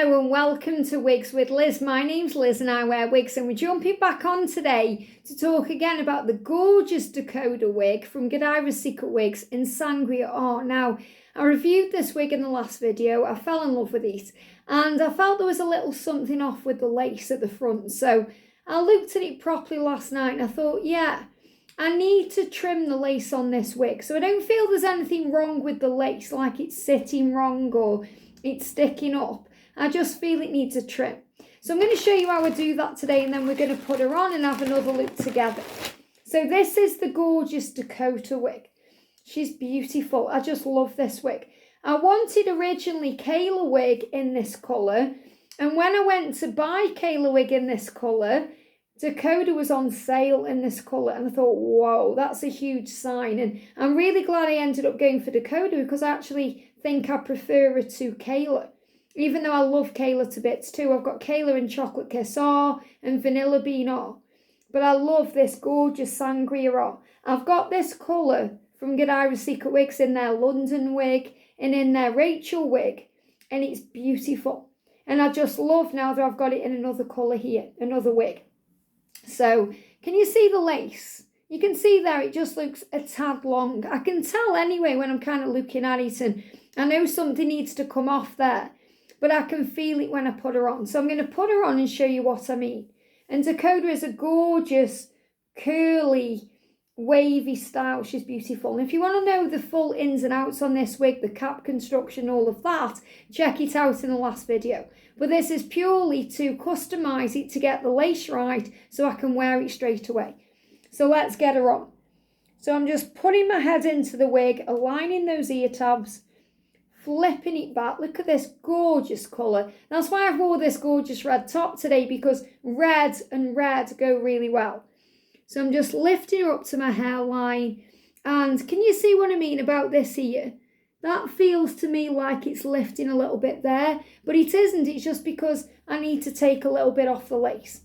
Hello and welcome to Wigs with Liz. My name's Liz and I wear wigs, and we're jumping back on today to talk again about the gorgeous Dakota wig from Godivas Secret Wigs in Sangria R. Now, I reviewed this wig in the last video. I fell in love with it and I felt there was a little something off with the lace at the front. So I looked at it properly last night and I thought, yeah, I need to trim the lace on this wig. So I don't feel there's anything wrong with the lace, like it's sitting wrong or it's sticking up. I just feel it needs a trim. So I'm going to show you how I do that today, and then we're going to put her on and have another look together. So this is the gorgeous Dakota wig. She's beautiful. I just love this wig. I wanted originally Kayla wig in this colour, and when I went to buy Kayla wig in this colour, Dakota was on sale in this colour, and I thought, whoa, that's a huge sign. And I'm really glad I ended up going for Dakota because I actually think I prefer her to Kayla. Even though I love Kayla to bits too. I've got Kayla in Chocolate Kiss R and Vanilla Bean R. But I love this gorgeous Sangria R. I've got this colour from Godivas Secret Wigs in their London wig and in their Rachel wig. And it's beautiful. And I just love now that I've got it in another colour here, another wig. So, can you see the lace? You can see there it just looks a tad long. I can tell anyway when I'm kind of looking at it, and I know something needs to come off there. But I can feel it when I put her on. So I'm going to put her on and show you what I mean. And Dakota is a gorgeous, curly, wavy style. She's beautiful. And if you want to know the full ins and outs on this wig, the cap construction, all of that, check it out in the last video. But this is purely to customise it to get the lace right so I can wear it straight away. So let's get her on. So I'm just putting my head into the wig, aligning those ear tabs, flipping it back. Look at this gorgeous colour. That's why I wore this gorgeous red top today, because red and red go really well. So I'm just lifting her up to my hairline. And can you see what I mean about this here? That feels to me like it's lifting a little bit there, but it isn't. It's just because I need to take a little bit off the lace.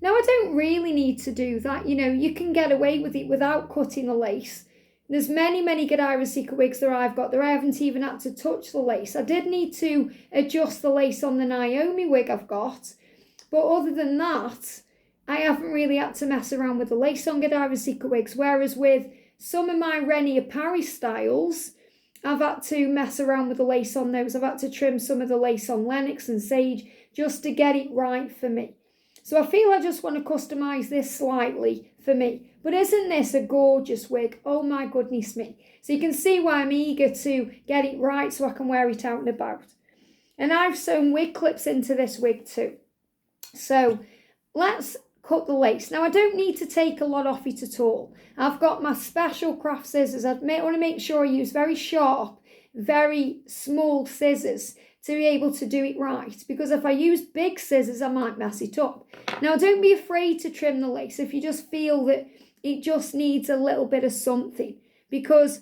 Now, I don't really need to do that. You know, you can get away with it without cutting the lace. There's many Godivas Secret Wigs that I've got that I haven't even had to touch the lace. I did need to adjust the lace on the Naomi wig I've got. But other than that, I haven't really had to mess around with the lace on Godivas Secret Wigs. Whereas with some of my Renier Paris styles, I've had to mess around with the lace on those. I've had to trim some of the lace on Lennox and Sage just to get it right for me. So I feel I just want to customise this slightly for me. But isn't this a gorgeous wig? Oh my goodness me. So you can see why I'm eager to get it right so I can wear it out and about. And I've sewn wig clips into this wig too. So let's cut the lace. Now I don't need to take a lot off it at all. I've got my special craft scissors. I want to make sure I use very sharp, very small scissors to be able to do it right, because if I use big scissors I might mess it up. Now don't be afraid to trim the lace if you just feel that it just needs a little bit of something, because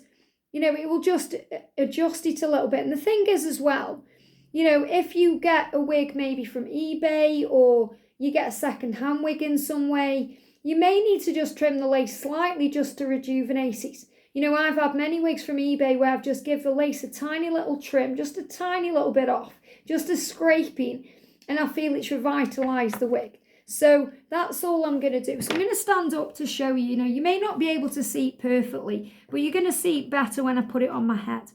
you know it will just adjust it a little bit. And the thing is as well, you know, if you get a wig maybe from eBay or you get a second-hand wig in some way, you may need to just trim the lace slightly just to rejuvenate it. You know, I've had many wigs from eBay where I've just give the lace a tiny little trim, just a tiny little bit off, just a scraping, and I feel it's revitalised the wig. So that's all I'm going to do. So I'm going to stand up to show you. You know, you may not be able to see it perfectly, but you're going to see it better when I put it on my head.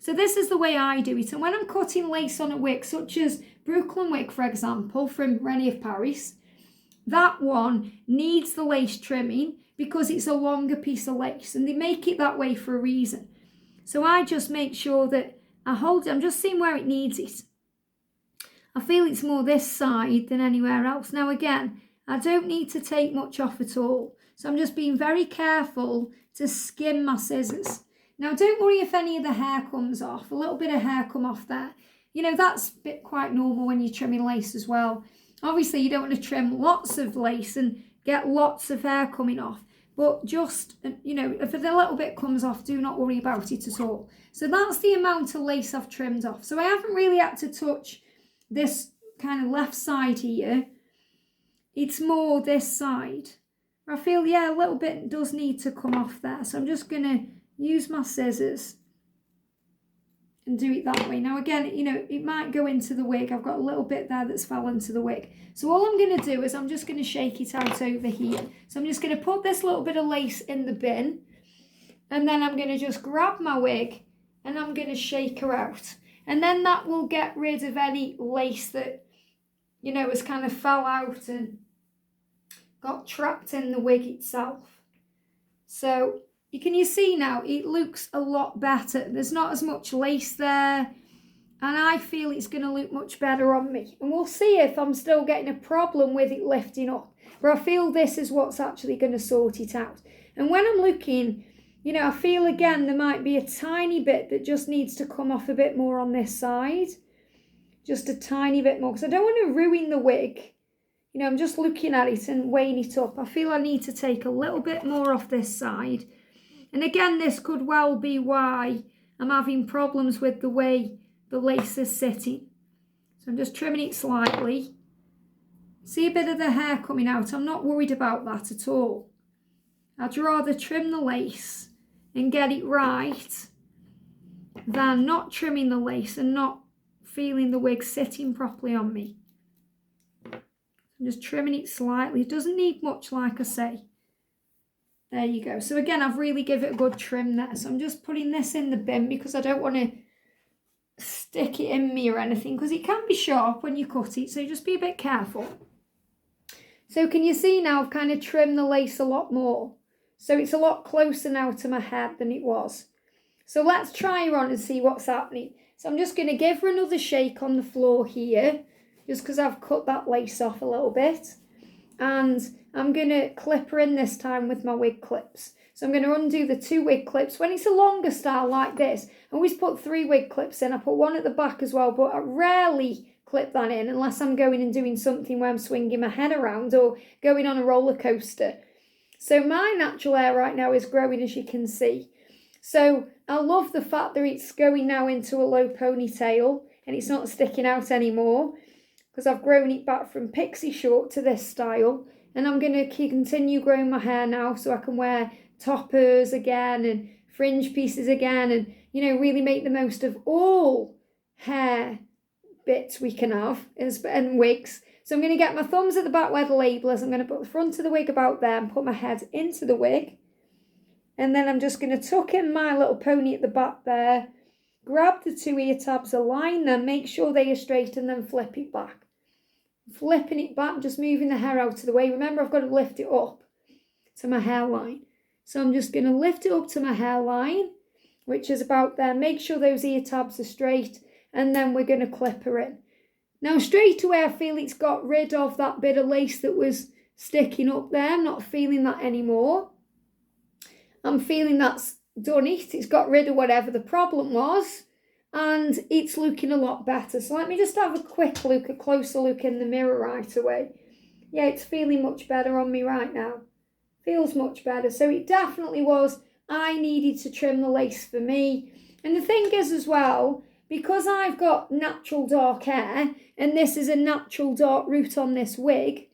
So this is the way I do it. And when I'm cutting lace on a wig, such as Brooklyn wig, for example, from Renier Paris, that one needs the lace trimming because it's a longer piece of lace, and they make it that way for a reason. So I just make sure that I hold it. I'm just seeing where it needs it. I feel it's more this side than anywhere else. Now again, I don't need to take much off at all. So I'm just being very careful to skim my scissors. Now don't worry if any of the hair comes off. A little bit of hair come off there. You know, that's quite normal when you're trimming lace as well. Obviously you don't want to trim lots of lace and get lots of hair coming off. But just, you know, if a little bit comes off, do not worry about it at all. So that's the amount of lace I've trimmed off. So I haven't really had to touch this kind of left side here. It's more this side. I feel, yeah, a little bit does need to come off there. So I'm just going to use my scissors and do it that way. Now again, you know, it might go into the wig. I've got a little bit there that's fell into the wig. So all I'm going to do is I'm just going to shake it out over here. So I'm just going to put this little bit of lace in the bin, and then I'm going to just grab my wig and I'm going to shake her out. And then that will get rid of any lace that, you know, has kind of fell out and got trapped in the wig itself. So you see now, it looks a lot better. There's not as much lace there, and I feel it's going to look much better on me. And we'll see if I'm still getting a problem with it lifting up. But I feel this is what's actually going to sort it out. And when I'm looking, you know, I feel again there might be a tiny bit that just needs to come off a bit more on this side. Just a tiny bit more, because I don't want to ruin the wig. You know, I'm just looking at it and weighing it up. I feel I need to take a little bit more off this side. And again, this could well be why I'm having problems with the way the lace is sitting. So I'm just trimming it slightly. See a bit of the hair coming out. I'm not worried about that at all. I'd rather trim the lace and get it right than not trimming the lace and not feeling the wig sitting properly on me. I'm just trimming it slightly. It doesn't need much, like I say. There you go. So again, I've really given it a good trim there. So I'm just putting this in the bin because I don't want to stick it in me or anything, because it can be sharp when you cut it. So just be a bit careful. So can you see now I've kind of trimmed the lace a lot more. So it's a lot closer now to my head than it was. So let's try her on and see what's happening. So I'm just going to give her another shake on the floor here, just because I've cut that lace off a little bit. And I'm going to clip her in this time with my wig clips. So I'm going to undo the 2 wig clips. When it's a longer style like this, I always put 3 wig clips in. I put one at the back as well, but I rarely clip that in unless I'm going and doing something where I'm swinging my head around or going on a roller coaster. So my natural hair right now is growing, as you can see. So I love the fact that it's going now into a low ponytail and it's not sticking out anymore, because I've grown it back from pixie short to this style. And I'm going to continue growing my hair now so I can wear toppers again and fringe pieces again, and, you know, really make the most of all hair bits we can have and wigs. So I'm going to get my thumbs at the back where the label is. I'm going to put the front of the wig about there and put my head into the wig. And then I'm just going to tuck in my little pony at the back there, grab the 2 ear tabs, align them, make sure they are straight, and then flip it back. Flipping it back, just moving the hair out of the way. Remember, I've got to lift it up to my hairline. So I'm just going to lift it up to my hairline, which is about there. Make sure those ear tabs are straight, and then we're going to clip her in. Now, straight away, I feel it's got rid of that bit of lace that was sticking up there. I'm not feeling that anymore. I'm feeling that's done it. It's got rid of whatever the problem was, and it's looking a lot better. So let me just have a quick look, a closer look in the mirror right away. Yeah, it's feeling much better on me right now. Feels much better. So it definitely was, I needed to trim the lace for me. And the thing is as well, because I've got natural dark hair, and this is a natural dark root on this wig,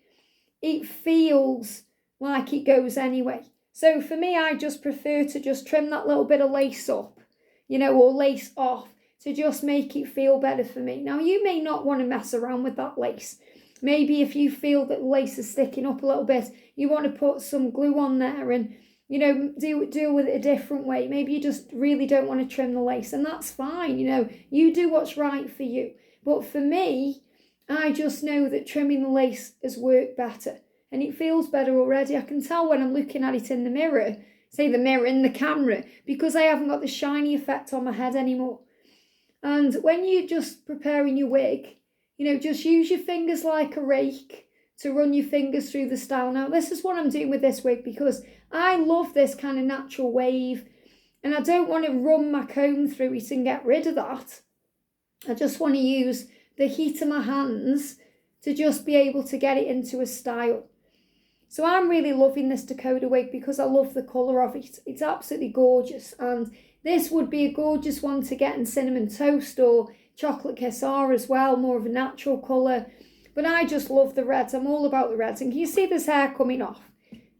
it feels like it goes anyway. So for me, I just prefer to just trim that little bit of lace up, you know, or lace off, to just make it feel better for me. Now, you may not want to mess around with that lace. Maybe if you feel that the lace is sticking up a little bit, you want to put some glue on there and, you know, deal with it a different way. Maybe you just really don't want to trim the lace, and that's fine. You know, you do what's right for you. But for me, I just know that trimming the lace has worked better, and it feels better already. I can tell when I'm looking at it in the mirror, say the mirror in the camera, because I haven't got the shiny effect on my head anymore. And when you're just preparing your wig, you know, just use your fingers like a rake to run your fingers through the style. Now, this is what I'm doing with this wig, because I love this kind of natural wave, and I don't want to run my comb through it and get rid of that. I just want to use the heat of my hands to just be able to get it into a style. So I'm really loving this Dakota wig because I love the colour of it. It's absolutely gorgeous, and this would be a gorgeous one to get in cinnamon toast or chocolate kiss R as well, more of a natural colour. But I just love the reds. I'm all about the reds. And can you see this hair coming off?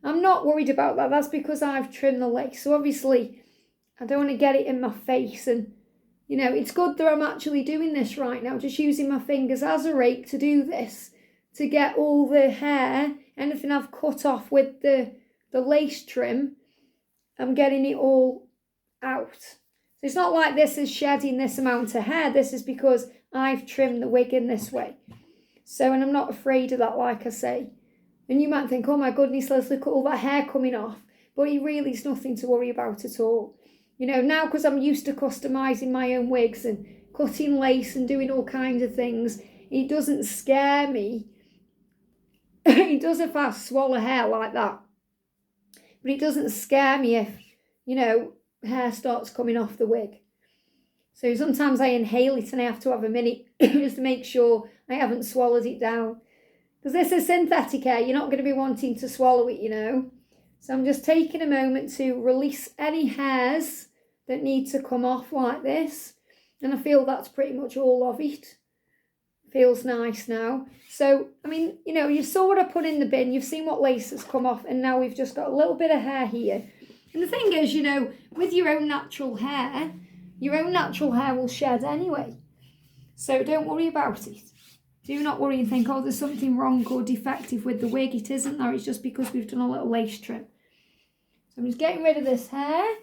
I'm not worried about that. That's because I've trimmed the lace. So obviously, I don't want to get it in my face and, You know, it's good that I'm actually doing this right now, just using my fingers as a rake to do this, to get all the hair, anything I've cut off with the lace trim, I'm getting it all out. So it's not like this is shedding this amount of hair. This is because I've trimmed the wig in this way. So, and I'm not afraid of that, like I say. And you might think, oh my goodness, let's look at all that hair coming off. But it really is nothing to worry about at all. You know, now because I'm used to customising my own wigs and cutting lace and doing all kinds of things, it doesn't scare me. It does if I swallow hair like that. But it doesn't scare me if, you know, hair starts coming off the wig. So sometimes I inhale it and I have to have a minute just to make sure I haven't swallowed it down. Because this is synthetic hair, you're not going to be wanting to swallow it, you know. So I'm just taking a moment to release any hairs that need to come off like this. And I feel that's pretty much all of it. Feels nice now. So, I mean, you know, you saw what I put in the bin. You've seen what lace has come off. And now we've just got a little bit of hair here. And the thing is, you know, with your own natural hair will shed anyway. So don't worry about it. Do not worry and think, oh, there's something wrong or defective with the wig. It isn't there. It's just because we've done a little lace trim. So I'm just getting rid of this hair.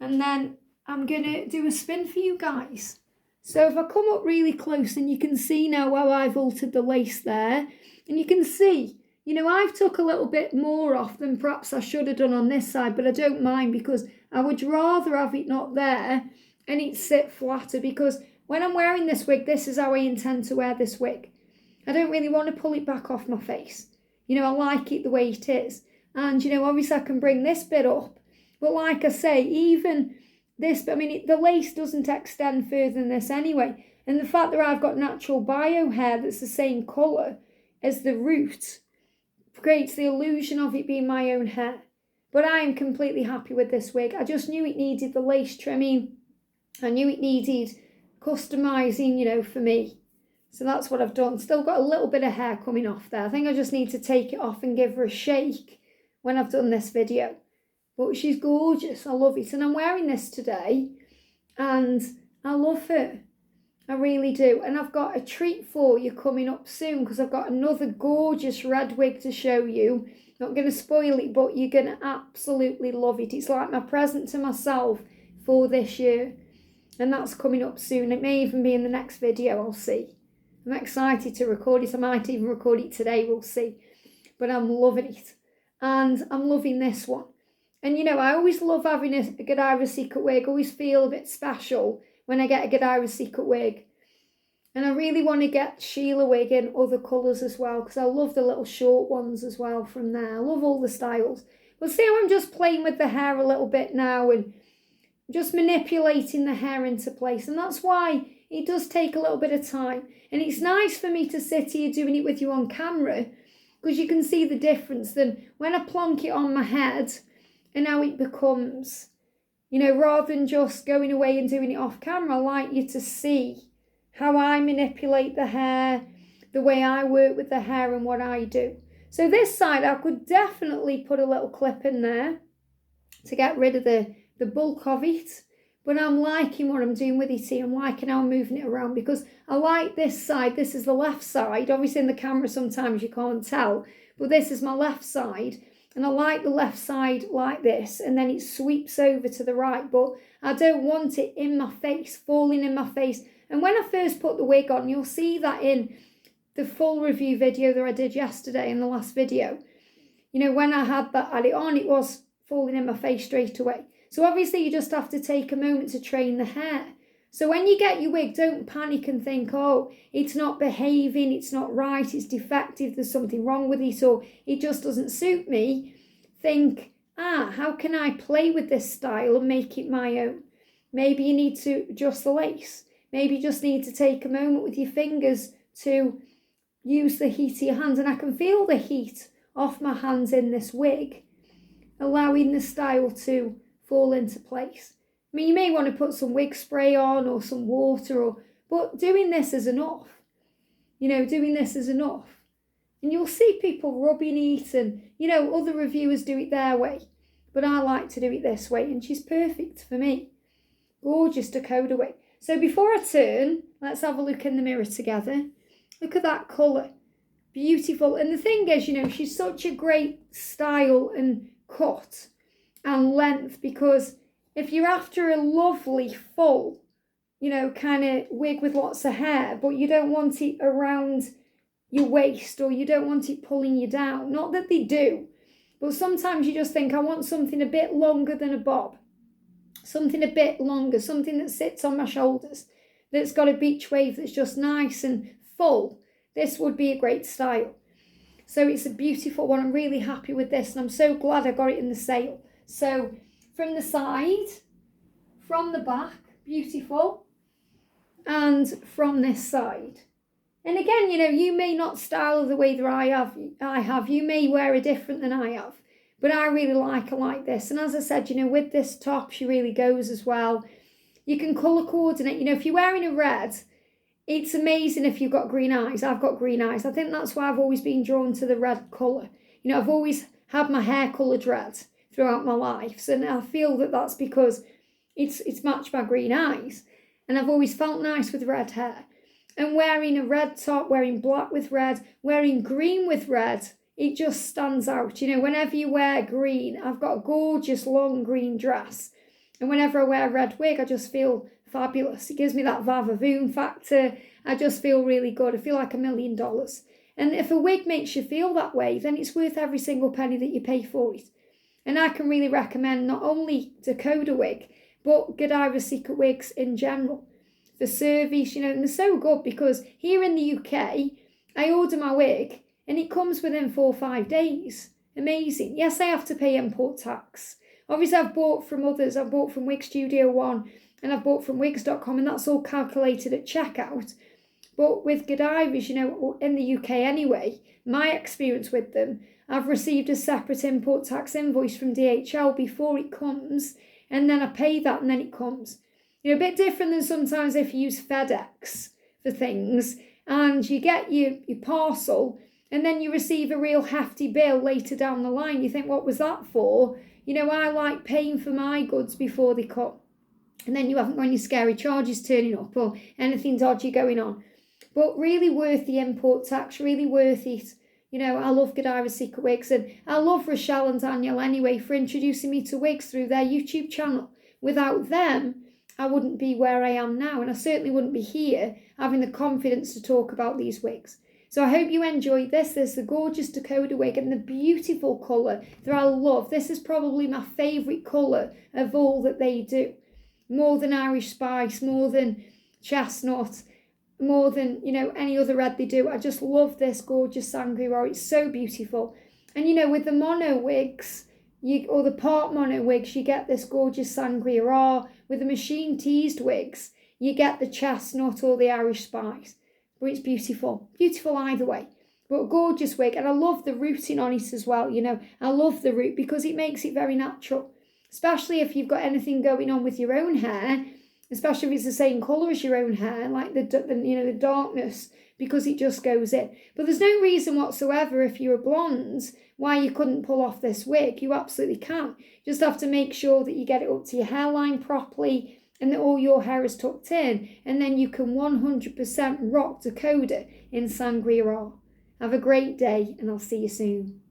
And then I'm going to do a spin for you guys. So if I come up really close and you can see now how I've altered the lace there. And you can see, you know, I've took a little bit more off than perhaps I should have done on this side. But I don't mind because I would rather have it not there and it sit flatter. Because when I'm wearing this wig, this is how I intend to wear this wig. I don't really want to pull it back off my face. You know, I like it the way it is. And, you know, obviously I can bring this bit up. But like I say, even this, I mean, the lace doesn't extend further than this anyway. And the fact that I've got natural bio hair that's the same colour as the root creates the illusion of it being my own hair. But I am completely happy with this wig. I just knew it needed the lace trimming. I knew it needed customising, you know, for me. So that's what I've done. Still got a little bit of hair coming off there. I think I just need to take it off and give her a shake when I've done this video. But she's gorgeous. I love it. And I'm wearing this today. And I love her. I really do. And I've got a treat for you coming up soon. Because I've got another gorgeous red wig to show you. Not going to spoil it. But you're going to absolutely love it. It's like my present to myself for this year. And that's coming up soon. It may even be in the next video. I'll see. I'm excited to record it. I might even record it today. We'll see. But I'm loving it. And I'm loving this one. And, you know, I always love having a Godivas secret wig. I always feel a bit special when I get a Godivas secret wig. And I really want to get Sheila wig in other colours as well. Because I love the little short ones as well from there. I love all the styles. But see how I'm just playing with the hair a little bit now. And just manipulating the hair into place. And that's why it does take a little bit of time. And it's nice for me to sit here doing it with you on camera. Because you can see the difference. Then when I plonk it on my head. And how it becomes, you know, rather than just going away and doing it off camera, I like you to see how I manipulate the hair, the way I work with the hair and what I do. So this side, I could definitely put a little clip in there to get rid of the bulk of it. But I'm liking what I'm doing with it here. I'm liking how I'm moving it around because I like this side. This is the left side. Obviously in the camera sometimes you can't tell, but this is my left side. And I like the left side like this, and then it sweeps over to the right, but I don't want it in my face, falling in my face. And when I first put the wig on, you'll see that in the full review video that I did yesterday in the last video. You know, when I had it on, it was falling in my face straight away. So obviously you just have to take a moment to train the hair. So when you get your wig, don't panic and think, oh, it's not behaving, it's not right, it's defective, there's something wrong with it, or it just doesn't suit me. Think, how can I play with this style and make it my own? Maybe you need to adjust the lace. Maybe you just need to take a moment with your fingers to use the heat of your hands. And I can feel the heat off my hands in this wig, allowing the style to fall into place. I mean, you may want to put some wig spray on or some water, but doing this is enough. You know, doing this is enough. And you'll see people rubbing it and, you know, other reviewers do it their way. But I like to do it this way and she's perfect for me. Gorgeous Dakota Wig. So before I turn, let's have a look in the mirror together. Look at that colour. Beautiful. And the thing is, she's such a great style and cut and length, because if you're after a lovely full, kind of wig with lots of hair, but you don't want it around your waist, or you don't want it pulling you down, not that they do, but sometimes you just think, I want something a bit longer than a bob, something a bit longer, something that sits on my shoulders, that's got a beach wave that's just nice and full. This would be a great style. So it's a beautiful one. I'm really happy with this, and I'm so glad I got it in the sale. So from the side, from the back, beautiful, and from this side. And again, you may not style the way that I have. You may wear it different than I have, but I really like this. And as I said, with this top, she really goes as well. You can colour coordinate. If you're wearing a red, it's amazing if you've got green eyes. I've got green eyes. I think that's why I've always been drawn to the red colour. I've always had my hair coloured red throughout my life. And I feel that that's because it's matched my green eyes. And I've always felt nice with red hair. And wearing a red top, wearing black with red, wearing green with red, it just stands out. Whenever you wear green, I've got a gorgeous long green dress. And whenever I wear a red wig, I just feel fabulous. It gives me that va-va-voom factor. I just feel really good. I feel like $1 million. And if a wig makes you feel that way, then it's worth every single penny that you pay for it. And I can really recommend not only Dakota Wig, but Godivas Secret Wigs in general. The service, and they're so good, because here in the UK, I order my wig and it comes within 4 or 5 days. Amazing. Yes, I have to pay import tax. Obviously, I've bought from others. I've bought from Wig Studio One, and I've bought from wigs.com, and that's all calculated at checkout. But with Godivas, in the UK anyway, my experience with them, I've received a separate import tax invoice from DHL before it comes, and then I pay that and then it comes. A bit different than sometimes if you use FedEx for things, and you get your parcel, and then you receive a real hefty bill later down the line. You think, what was that for? I like paying for my goods before they come. And then you haven't got any scary charges turning up or anything dodgy going on. But really worth the import tax, really worth it. I love Godivas Secret Wigs, and I love Rochelle and Daniel anyway for introducing me to wigs through their YouTube channel. Without them, I wouldn't be where I am now, and I certainly wouldn't be here having the confidence to talk about these wigs. So I hope you enjoyed this. There's the gorgeous Dakota Wig and the beautiful colour that I love. This is probably my favourite colour of all that they do. More than Irish Spice, more than Chestnut, more than, any other red they do. I just love this gorgeous Sangria R. It's so beautiful. And, with the mono wigs, or the part mono wigs, you get this gorgeous Sangria R. With the machine teased wigs, you get the Chestnut or the Irish Spice. But it's beautiful. Beautiful either way. But gorgeous wig. And I love the rooting on it as well, I love the root because it makes it very natural. Especially if you've got anything going on with your own hair, especially if it's the same colour as your own hair, like the darkness, because it just goes in. But there's no reason whatsoever, if you're a blonde, why you couldn't pull off this wig. You absolutely can. You just have to make sure that you get it up to your hairline properly and that all your hair is tucked in, and then you can 100% rock Dakota in Sangria R. Have a great day, and I'll see you soon.